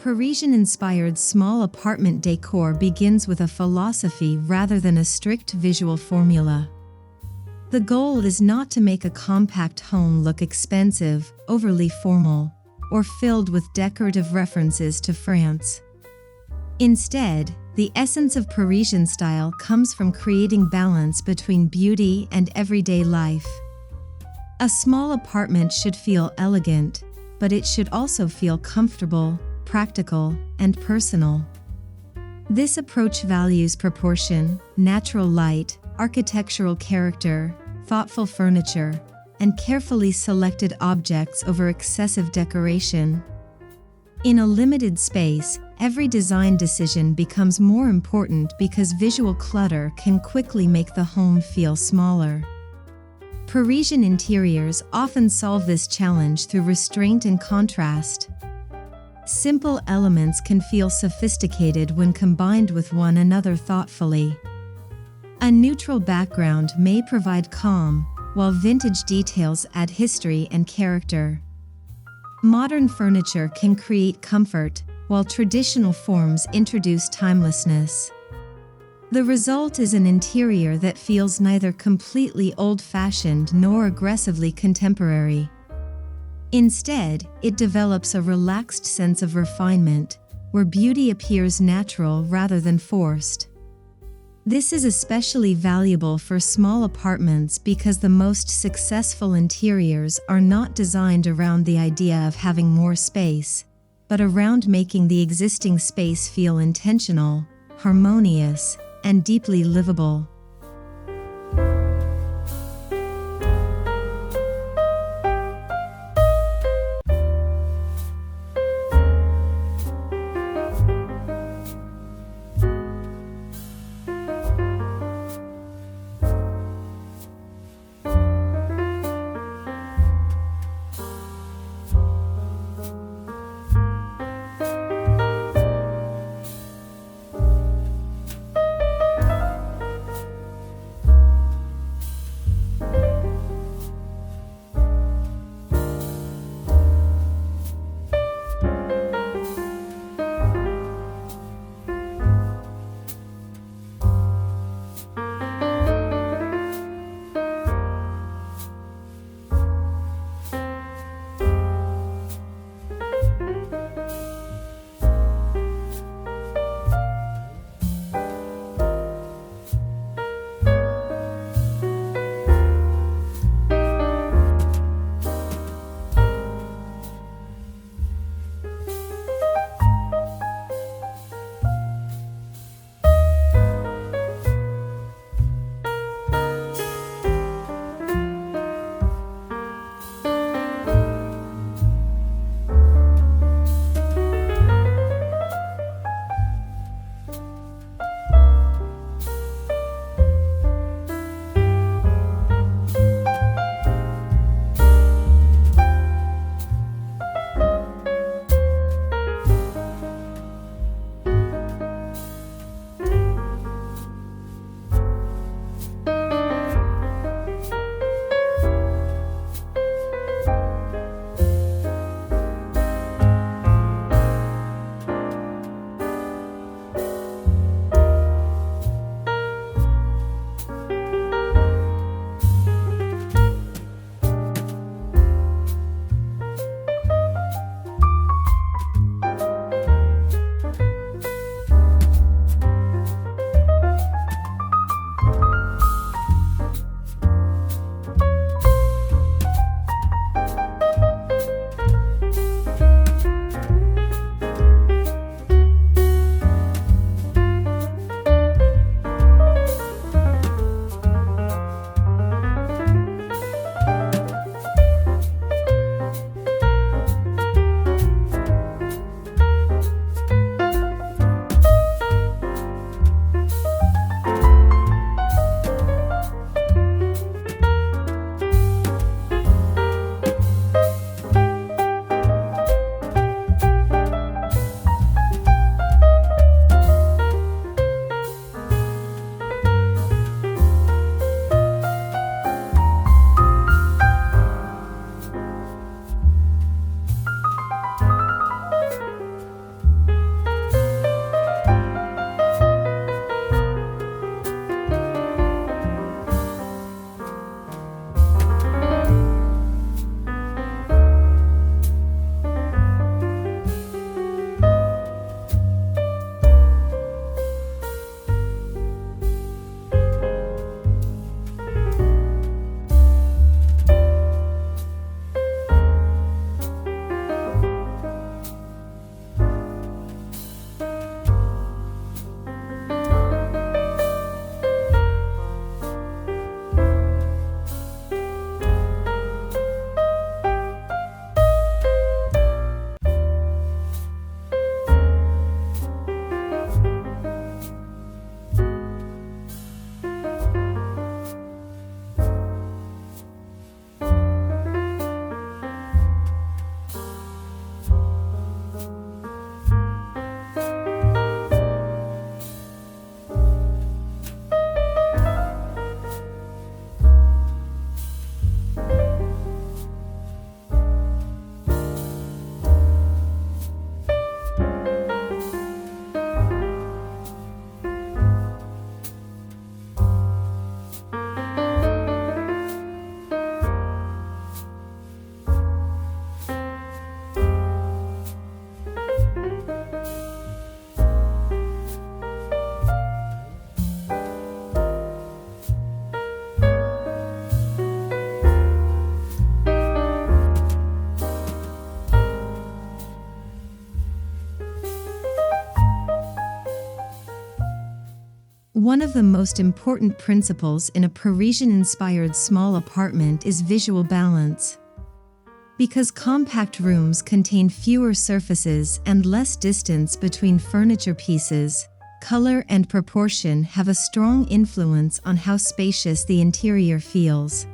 Parisian-inspired small apartment decor begins with a philosophy rather than a strict visual formula. The goal is not to make a compact home look expensive, overly formal, or filled with decorative references to France. Instead, the essence of Parisian style comes from creating balance between beauty and everyday life. A small apartment should feel elegant, but it should also feel comfortable, practical, and personal. This approach values proportion, natural light, architectural character, thoughtful furniture, and carefully selected objects over excessive decoration. In a limited space, every design decision becomes more important because visual clutter can quickly make the home feel smaller. Parisian interiors often solve this challenge through restraint and contrast. Simple elements can feel sophisticated when combined with one another thoughtfully. A neutral background may provide calm, while vintage details add history and character. Modern furniture can create comfort, while traditional forms introduce timelessness. The result is an interior that feels neither completely old-fashioned nor aggressively contemporary. Instead, it develops a relaxed sense of refinement, where beauty appears natural rather than forced. This is especially valuable for small apartments because the most successful interiors are not designed around the idea of having more space, but around making the existing space feel intentional, harmonious, and deeply livable. One of the most important principles in a Parisian-inspired small apartment is visual balance. Because compact rooms contain fewer surfaces and less distance between furniture pieces, color and proportion have a strong influence on how spacious the interior feels.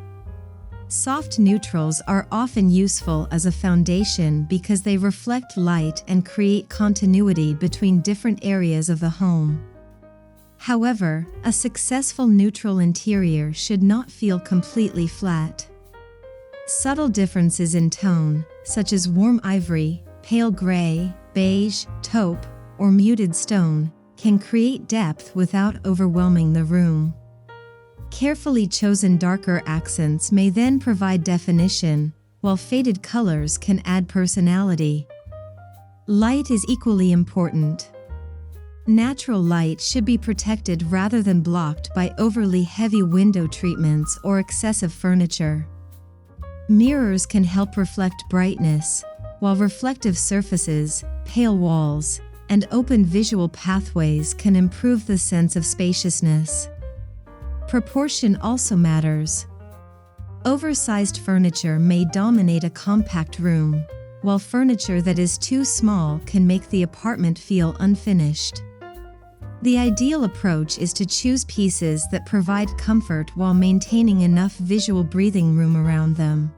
Soft neutrals are often useful as a foundation because they reflect light and create continuity between different areas of the home. However, a successful neutral interior should not feel completely flat. Subtle differences in tone, such as warm ivory, pale gray, beige, taupe, or muted stone, can create depth without overwhelming the room. Carefully chosen darker accents may then provide definition, while faded colors can add personality. Light is equally important. Natural light should be protected rather than blocked by overly heavy window treatments or excessive furniture. Mirrors can help reflect brightness, while reflective surfaces, pale walls, and open visual pathways can improve the sense of spaciousness. Proportion also matters. Oversized furniture may dominate a compact room, while furniture that is too small can make the apartment feel unfinished. The ideal approach is to choose pieces that provide comfort while maintaining enough visual breathing room around them.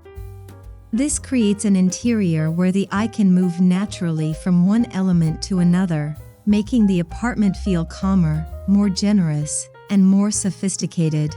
This creates an interior where the eye can move naturally from one element to another, making the apartment feel calmer, more generous, and more sophisticated.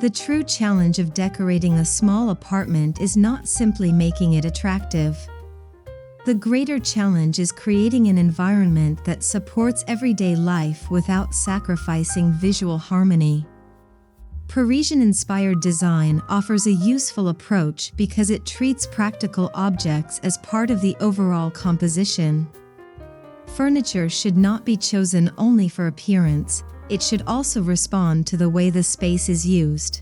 The true challenge of decorating a small apartment is not simply making it attractive. The greater challenge is creating an environment that supports everyday life without sacrificing visual harmony. Parisian-inspired design offers a useful approach because it treats practical objects as part of the overall composition. Furniture should not be chosen only for appearance, it should also respond to the way the space is used.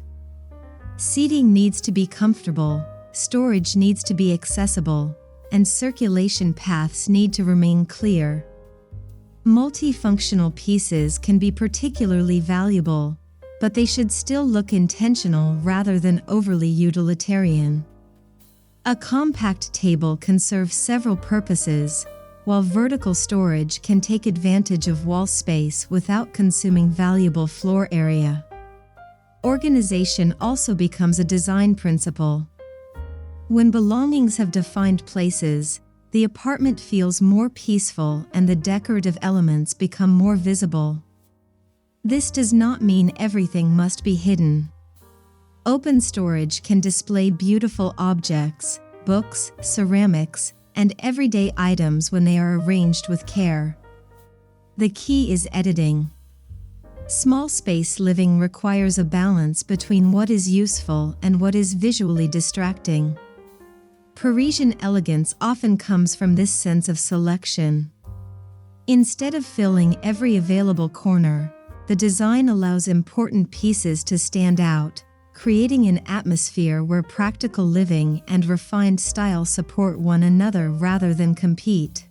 Seating needs to be comfortable, storage needs to be accessible, and circulation paths need to remain clear. Multifunctional pieces can be particularly valuable, but they should still look intentional rather than overly utilitarian. A compact table can serve several purposes, while vertical storage can take advantage of wall space without consuming valuable floor area. Organization also becomes a design principle. When belongings have defined places, the apartment feels more peaceful and the decorative elements become more visible. This does not mean everything must be hidden. Open storage can display beautiful objects, books, ceramics, and everyday items when they are arranged with care. The key is editing. Small space living requires a balance between what is useful and what is visually distracting. Parisian elegance often comes from this sense of selection. Instead of filling every available corner, the design allows important pieces to stand out, creating an atmosphere where practical living and refined style support one another rather than compete.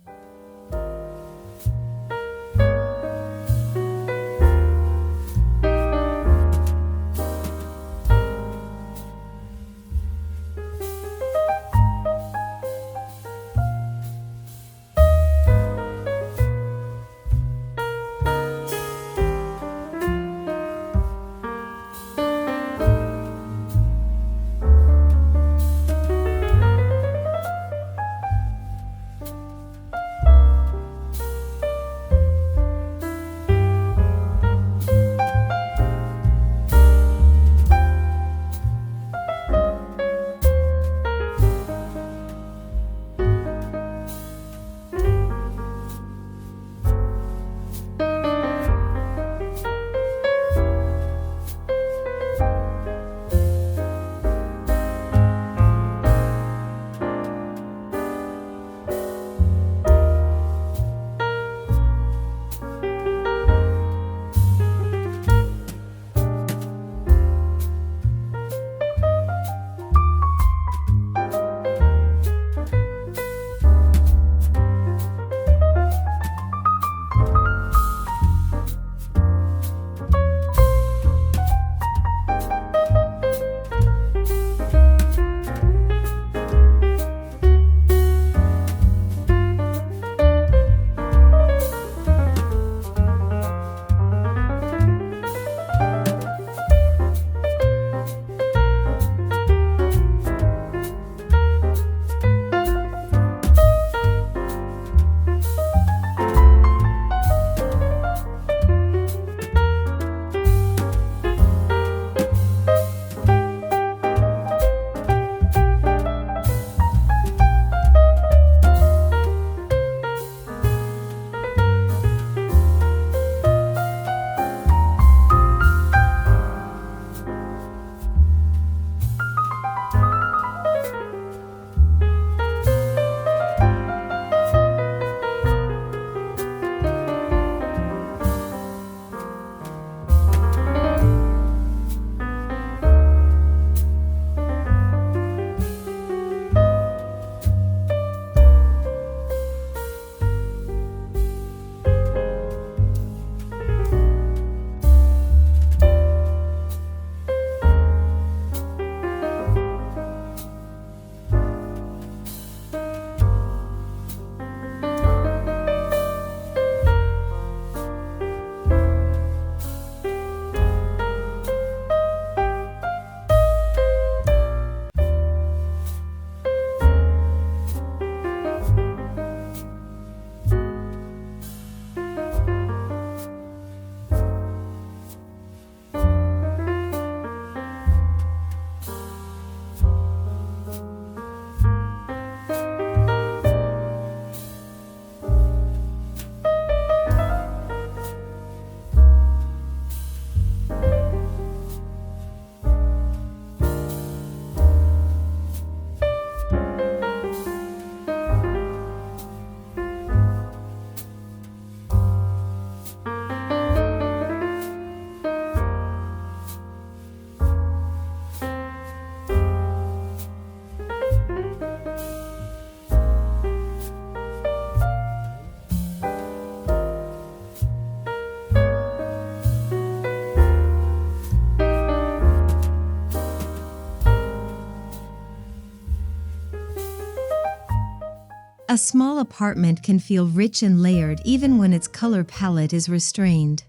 A small apartment can feel rich and layered even when its color palette is restrained.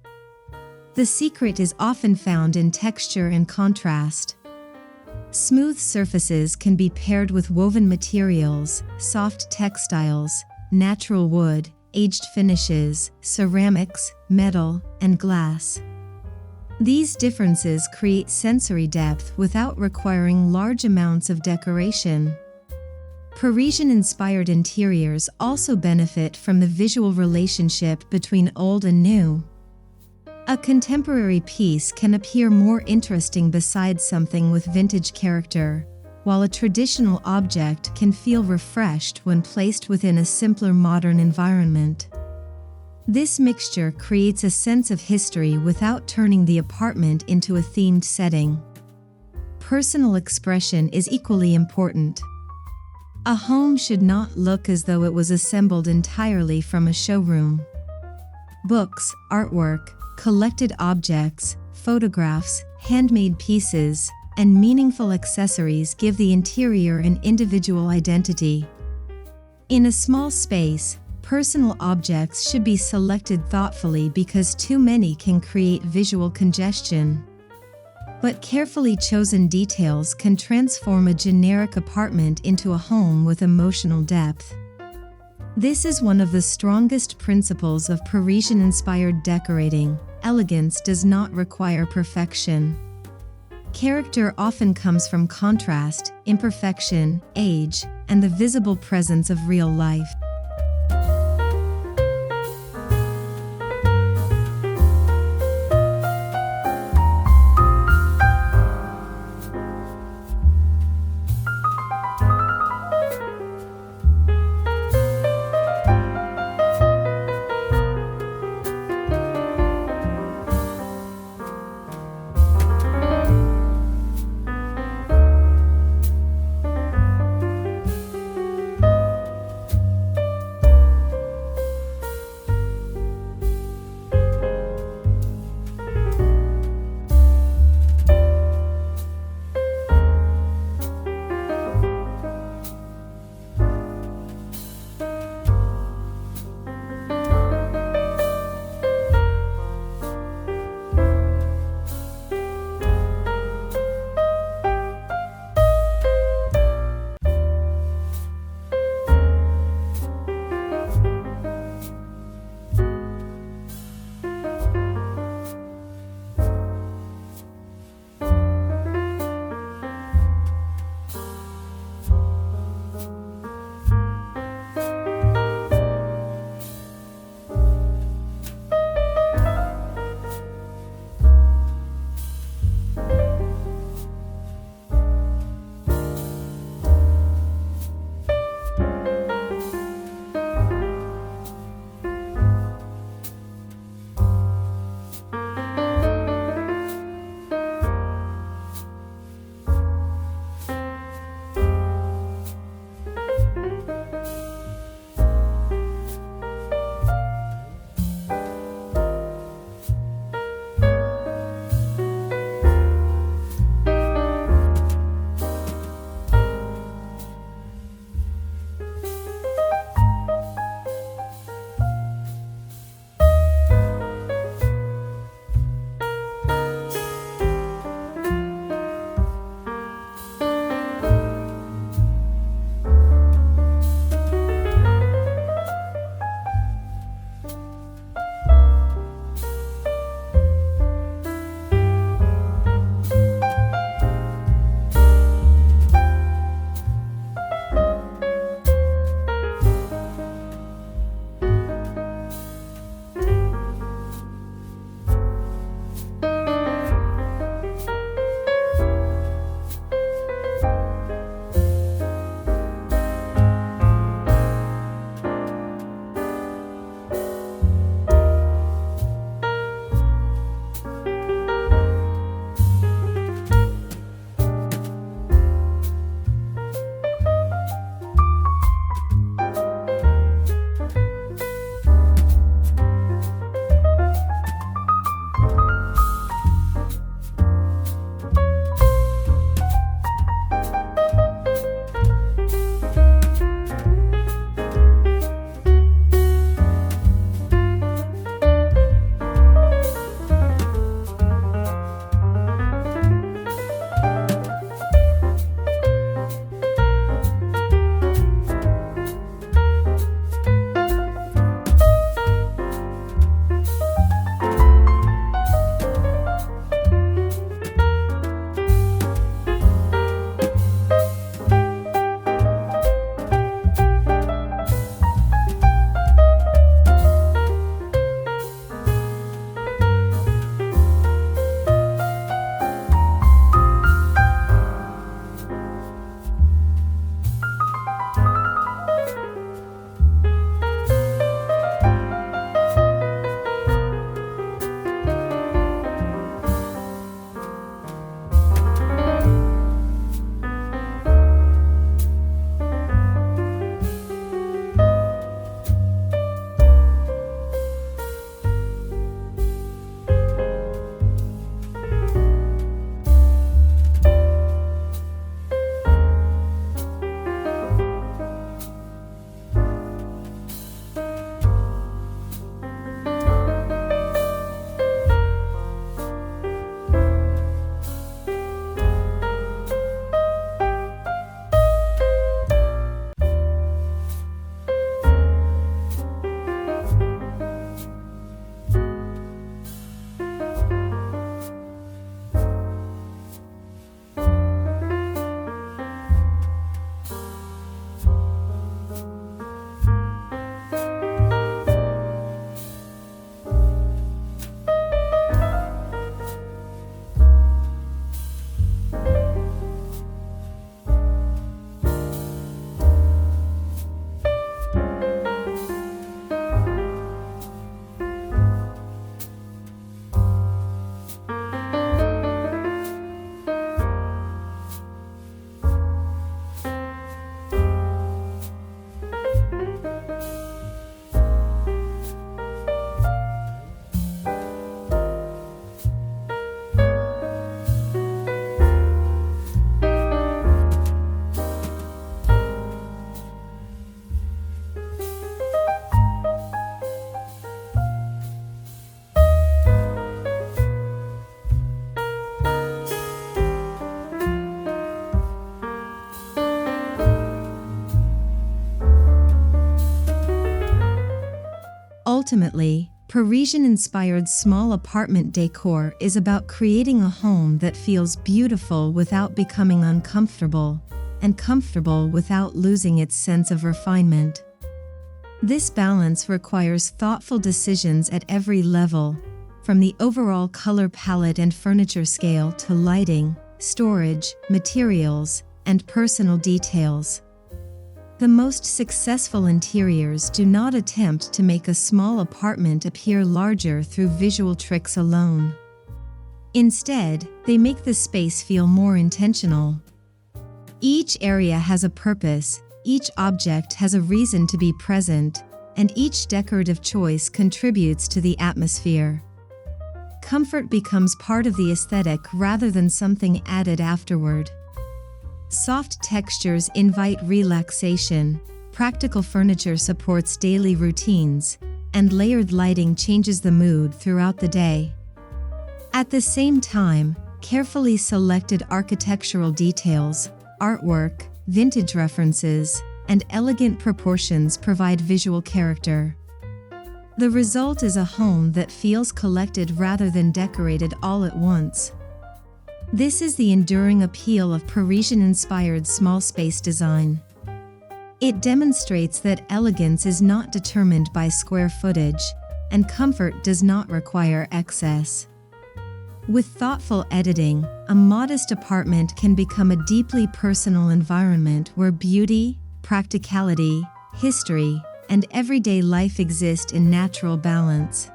The secret is often found in texture and contrast. Smooth surfaces can be paired with woven materials, soft textiles, natural wood, aged finishes, ceramics, metal, and glass. These differences create sensory depth without requiring large amounts of decoration. Parisian-inspired interiors also benefit from the visual relationship between old and new. A contemporary piece can appear more interesting beside something with vintage character, while a traditional object can feel refreshed when placed within a simpler modern environment. This mixture creates a sense of history without turning the apartment into a themed setting. Personal expression is equally important. A home should not look as though it was assembled entirely from a showroom. Books, artwork, collected objects, photographs, handmade pieces, and meaningful accessories give the interior an individual identity. In a small space, personal objects should be selected thoughtfully because too many can create visual congestion. But carefully chosen details can transform a generic apartment into a home with emotional depth. This is one of the strongest principles of Parisian-inspired decorating. Elegance does not require perfection. Character often comes from contrast, imperfection, age, and the visible presence of real life. Ultimately, Parisian-inspired small apartment decor is about creating a home that feels beautiful without becoming uncomfortable, and comfortable without losing its sense of refinement. This balance requires thoughtful decisions at every level, from the overall color palette and furniture scale to lighting, storage, materials, and personal details. The most successful interiors do not attempt to make a small apartment appear larger through visual tricks alone. Instead, they make the space feel more intentional. Each area has a purpose, each object has a reason to be present, and each decorative choice contributes to the atmosphere. Comfort becomes part of the aesthetic rather than something added afterward. Soft textures invite relaxation, practical furniture supports daily routines, and layered lighting changes the mood throughout the day. At the same time, carefully selected architectural details, artwork, vintage references, and elegant proportions provide visual character. The result is a home that feels collected rather than decorated all at once. This is the enduring appeal of Parisian-inspired small space design. It demonstrates that elegance is not determined by square footage, and comfort does not require excess. With thoughtful editing, a modest apartment can become a deeply personal environment where beauty, practicality, history, and everyday life exist in natural balance.